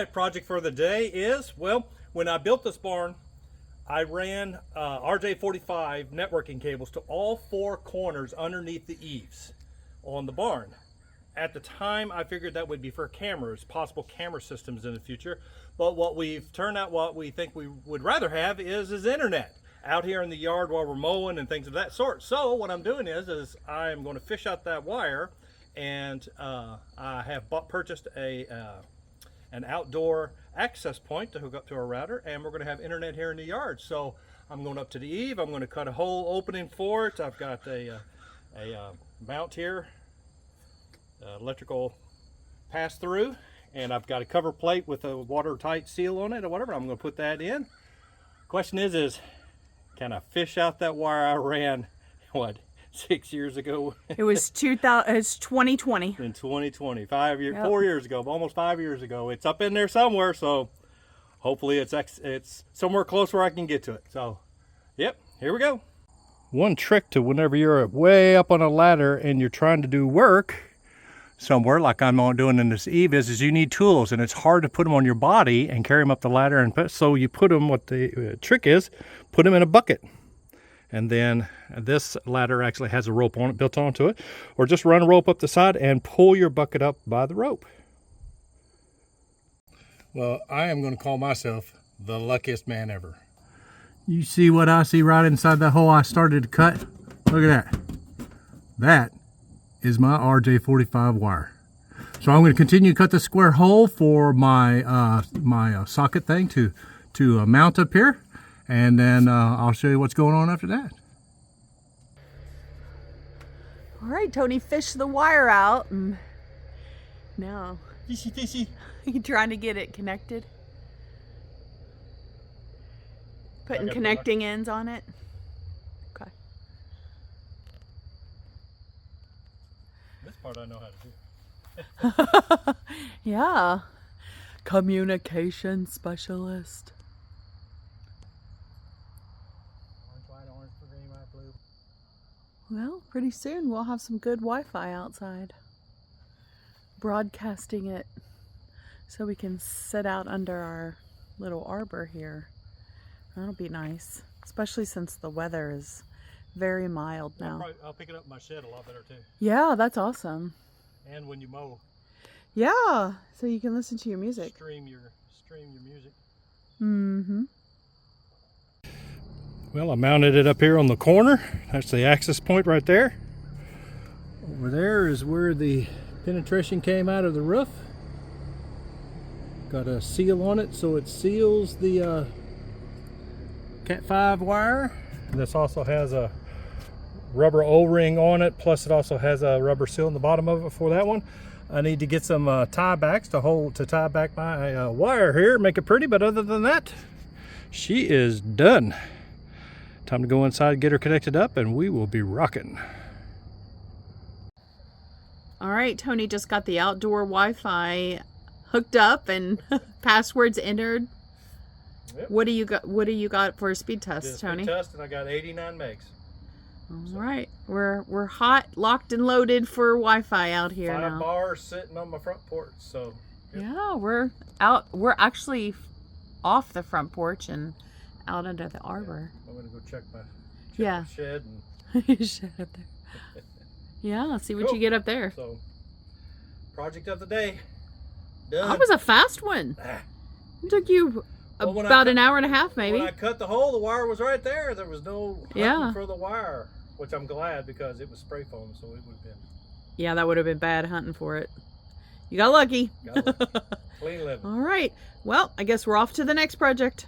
right, project for the day is, well, when I built this barn, I ran RJ45 networking cables to all four corners underneath the eaves on the barn. At the time, I figured that would be for cameras, possible camera systems in the future. But what we've turned out, what we think we would rather have is internet out here in the yard while we're mowing and things of that sort. So what I'm doing is I'm going to fish out that wire, and I have purchased an outdoor access point to hook up to our router, and we're going to have internet here in the yard. So I'm going up to the eave. I'm going to cut a hole opening for it. I've got a mount here, electrical pass through, and I've got a cover plate with a watertight seal on it or whatever. I'm going to put that in. Question is can I fish out that wire I ran, what, 6 years ago? It was 2020. In 2020, 4 years ago, almost 5 years ago. It's up in there somewhere, so hopefully it's somewhere close where I can get to it. So, yep, here we go. One trick to whenever you're way up on a ladder and you're trying to do work somewhere, like I'm doing in this eave, is you need tools, and it's hard to put them on your body and carry them up the ladder. And so you put them, what the trick is, put them in a bucket. And then this ladder actually has a rope on it, built onto it, or just run a rope up the side and pull your bucket up by the rope. Well, I am going to call myself the luckiest man ever. You see what I see right inside that hole I started to cut? Look at that. That is my RJ45 wire. So I'm going to continue to cut the square hole for my my socket thing to mount up here, and then I'll show you what's going on after that. All right, Tony fished the wire out, and now Fishy. you trying to get it connected, putting connecting ends on it. Okay. This part I know how to do. Yeah, communication specialist. Orange, white, orange, green, white, blue. Well, pretty soon we'll have some good Wi-Fi outside. Broadcasting it so we can sit out under our little arbor here. That'll be nice, especially since the weather is very mild now. I'll pick it up in my shed a lot better too. Yeah, that's awesome. And when you mow, yeah, so you can listen to your music. Stream your music. Mm-hmm. Well, I mounted it up here on the corner. That's the access point right there. Over there is where the penetration came out of the roof. Got a seal on it so it seals the Cat 5 wire. This also has a rubber O-ring on it, plus it also has a rubber seal in the bottom of it for that one. I need to get some tie backs to tie back my wire here, make it pretty, but other than that, she is done. Time to go inside and get her connected up, and we will be rocking. All right, Tony just got the outdoor Wi-Fi hooked up and passwords entered. Yep. What do you got for a speed test, Tony? Speed test, and I got 89 megs. All right, we're hot, locked, and loaded for Wi-Fi out here now. 5 bars sitting on my front porch, so. Yep. Yeah, we're out. We're actually off the front porch and out under the arbor. I'm gonna go check my shed and shed up there. Yeah, see what you get up there. So, project of the day done. That was a fast one. It took you about an hour and a half, maybe. When I cut the hole, the wire was right there. There was no hunting for the wire, which I'm glad, because it was spray foam, so it would have been. Yeah, that would have been bad hunting for it. You got lucky. Got lucky. Clean living. All right. Well, I guess we're off to the next project.